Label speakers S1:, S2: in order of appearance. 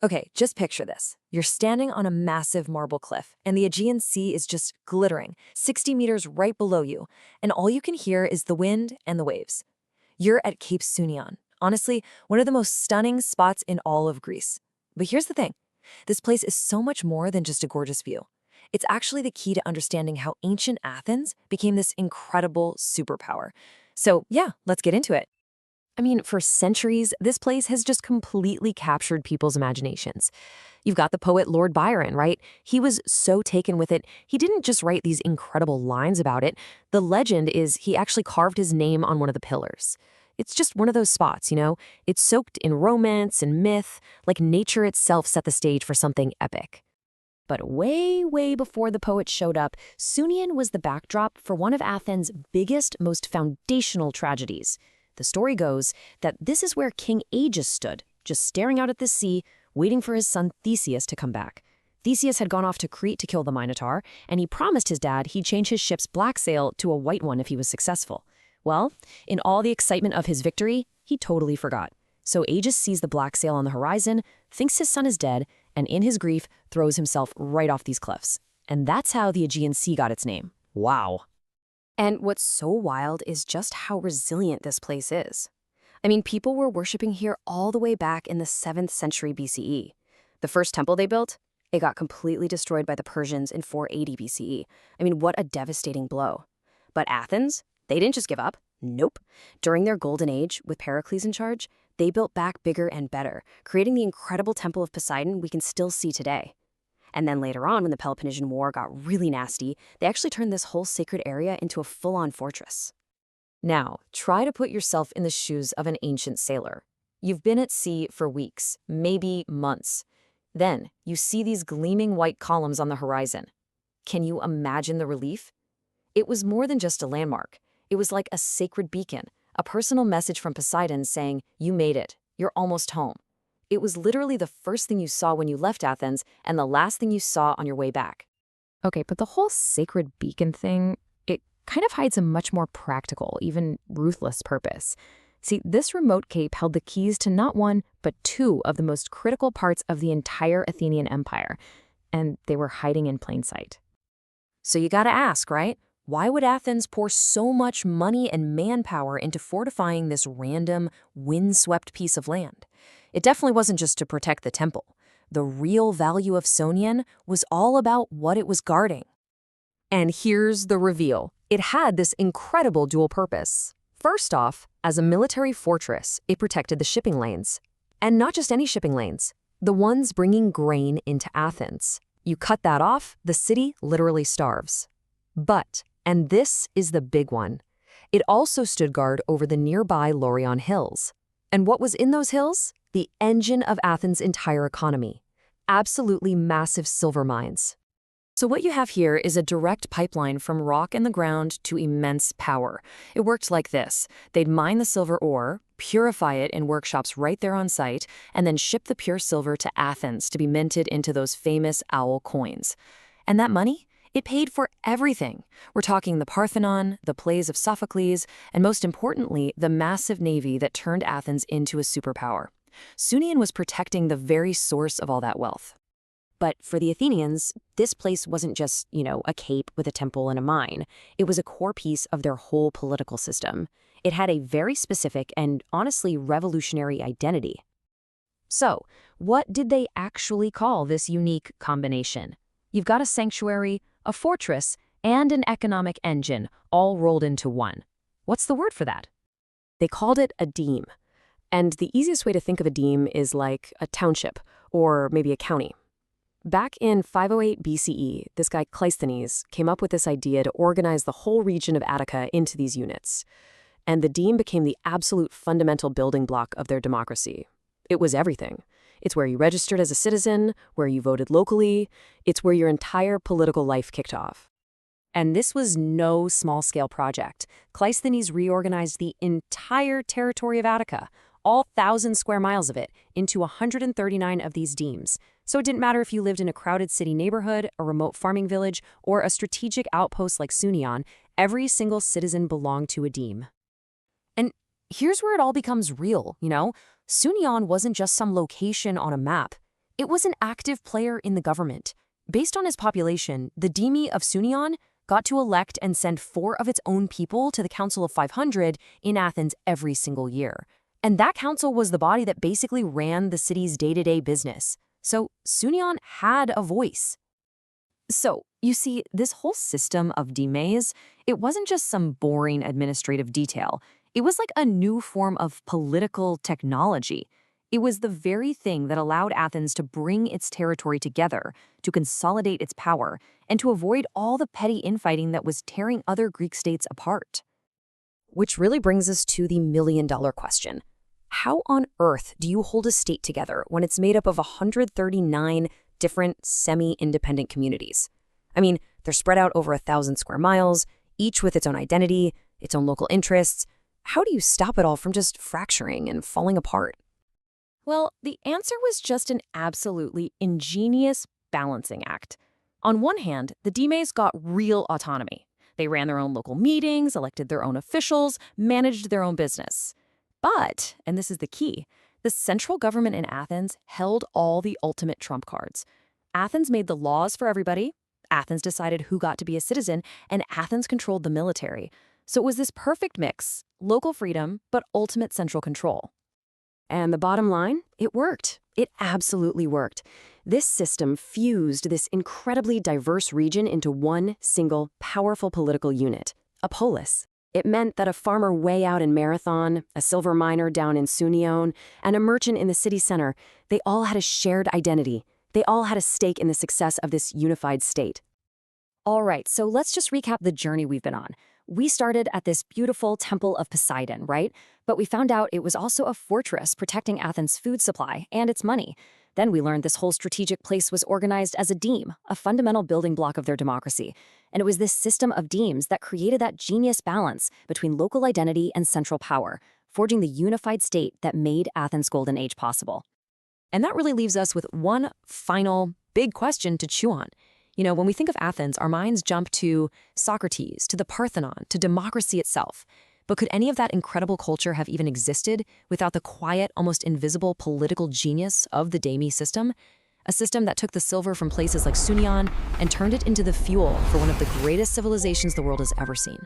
S1: Okay, just picture this. You're standing on a massive marble cliff, and the Aegean Sea is just glittering, 60 meters right below you, and all you can hear is the wind and the waves. You're at Cape Sounion, honestly, one of the most stunning spots in all of Greece. But here's the thing. This place is so much more than just a gorgeous view. It's actually the key to understanding how ancient Athens became this incredible superpower. So yeah, let's get into it. I mean, for centuries, this place has just completely captured people's imaginations. You've got the poet Lord Byron, right? He was so taken with it, he didn't just write these incredible lines about it. The legend is he actually carved his name on one of the pillars. It's just one of those spots, you know? It's soaked in romance and myth, like nature itself set the stage for something epic. But way, way before the poet showed up, Sounion was the backdrop for one of Athens' biggest, most foundational tragedies. The story goes that this is where King Aegeus stood, just staring out at the sea, waiting for his son Theseus to come back. Theseus had gone off to Crete to kill the Minotaur, and he promised his dad he'd change his ship's black sail to a white one if he was successful. Well, in all the excitement of his victory, he totally forgot. So Aegeus sees the black sail on the horizon, thinks his son is dead, and in his grief throws himself right off these cliffs. And that's how the Aegean Sea got its name. Wow. And what's so wild is just how resilient this place is. I mean, people were worshiping here all the way back in the 7th century BCE. The first temple they built, it got completely destroyed by the Persians in 480 BCE. I mean, what a devastating blow. But Athens, they didn't just give up. Nope. During their golden age, with Pericles in charge, they built back bigger and better, creating the incredible Temple of Poseidon we can still see today. And then later on, when the Peloponnesian War got really nasty, they actually turned this whole sacred area into a full-on fortress. Now, try to put yourself in the shoes of an ancient sailor. You've been at sea for weeks, maybe months. Then, you see these gleaming white columns on the horizon. Can you imagine the relief? It was more than just a landmark. It was like a sacred beacon, a personal message from Poseidon saying, "You made it. You're almost home." It was literally the first thing you saw when you left Athens and the last thing you saw on your way back. Okay, but the whole sacred beacon thing, it kind of hides a much more practical, even ruthless purpose. See, this remote cape held the keys to not one, but two of the most critical parts of the entire Athenian Empire, and they were hiding in plain sight. So you gotta ask, right? Why would Athens pour so much money and manpower into fortifying this random, windswept piece of land? It definitely wasn't just to protect the temple. The real value of Sounion was all about what it was guarding. And here's the reveal. It had this incredible dual purpose. First off, as a military fortress, it protected the shipping lanes. And not just any shipping lanes, the ones bringing grain into Athens. You cut that off, the city literally starves. But, and this is the big one, it also stood guard over the nearby Laurion Hills. And what was in those hills? The engine of Athens' entire economy. Absolutely massive silver mines. So what you have here is a direct pipeline from rock in the ground to immense power. It worked like this. They'd mine the silver ore, purify it in workshops right there on site, and then ship the pure silver to Athens to be minted into those famous owl coins. And that money? It paid for everything. We're talking the Parthenon, the plays of Sophocles, and most importantly, the massive navy that turned Athens into a superpower. Sounion was protecting the very source of all that wealth. But for the Athenians, this place wasn't just, a cape with a temple and a mine. It was a core piece of their whole political system. It had a very specific and honestly revolutionary identity. So, what did they actually call this unique combination? You've got a sanctuary, a fortress, and an economic engine all rolled into one. What's the word for that? They called it a deme. And the easiest way to think of a deme is like a township, or maybe a county. Back in 508 BCE, this guy Cleisthenes came up with this idea to organize the whole region of Attica into these units. And the deme became the absolute fundamental building block of their democracy. It was everything. It's where you registered as a citizen, where you voted locally. It's where your entire political life kicked off. And this was no small-scale project. Cleisthenes reorganized the entire territory of Attica, all 1,000 square miles of it, into 139 of these demes. So it didn't matter if you lived in a crowded city neighborhood, a remote farming village, or a strategic outpost like Sounion, every single citizen belonged to a deme. And here's where it all becomes real, Sounion wasn't just some location on a map.
S2: It was an active player in the government. Based on his population, the Deme of Sounion got to elect and send 4 of its own people to the Council of 500 in Athens every single year. And that council was the body that basically ran the city's day-to-day business. So Sounion had a voice.
S1: So, you see, this whole system of demes, it wasn't just some boring administrative detail. It was like a new form of political technology. It was the very thing that allowed Athens to bring its territory together, to consolidate its power, and to avoid all the petty infighting that was tearing other Greek states apart.
S2: Which really brings us to the million-dollar question. How on earth do you hold a state together when it's made up of 139 different semi-independent communities? I mean, they're spread out over 1,000 square miles, each with its own identity, its own local interests. How do you stop it all from just fracturing and falling apart?
S1: Well, the answer was just an absolutely ingenious balancing act. On one hand, the demes got real autonomy. They ran their own local meetings, elected their own officials, managed their own business. But, and this is the key, the central government in Athens held all the ultimate trump cards. Athens made the laws for everybody, Athens decided who got to be a citizen, and Athens controlled the military. So it was this perfect mix, local freedom, but ultimate central control.
S2: And the bottom line, it worked. It absolutely worked. This system fused this incredibly diverse region into one single, powerful political unit, a polis. It meant that a farmer way out in Marathon, a silver miner down in Sounion, and a merchant in the city center, they all had a shared identity. They all had a stake in the success of this unified state.
S1: All right, so let's just recap the journey we've been on. We started at this beautiful Temple of Poseidon, right? But we found out it was also a fortress protecting Athens' food supply and its money. Then we learned this whole strategic place was organized as a deme, a fundamental building block of their democracy. And it was this system of demes that created that genius balance between local identity and central power, forging the unified state that made Athens' golden age possible. And that really leaves us with one final big question to chew on. You know, when we think of Athens, our minds jump to Socrates, to the Parthenon, to democracy itself. But could any of that incredible culture have even existed without the quiet, almost invisible political genius of the deme system? A system that took the silver from places like Sounion and turned it into the fuel for one of the greatest civilizations the world has ever seen.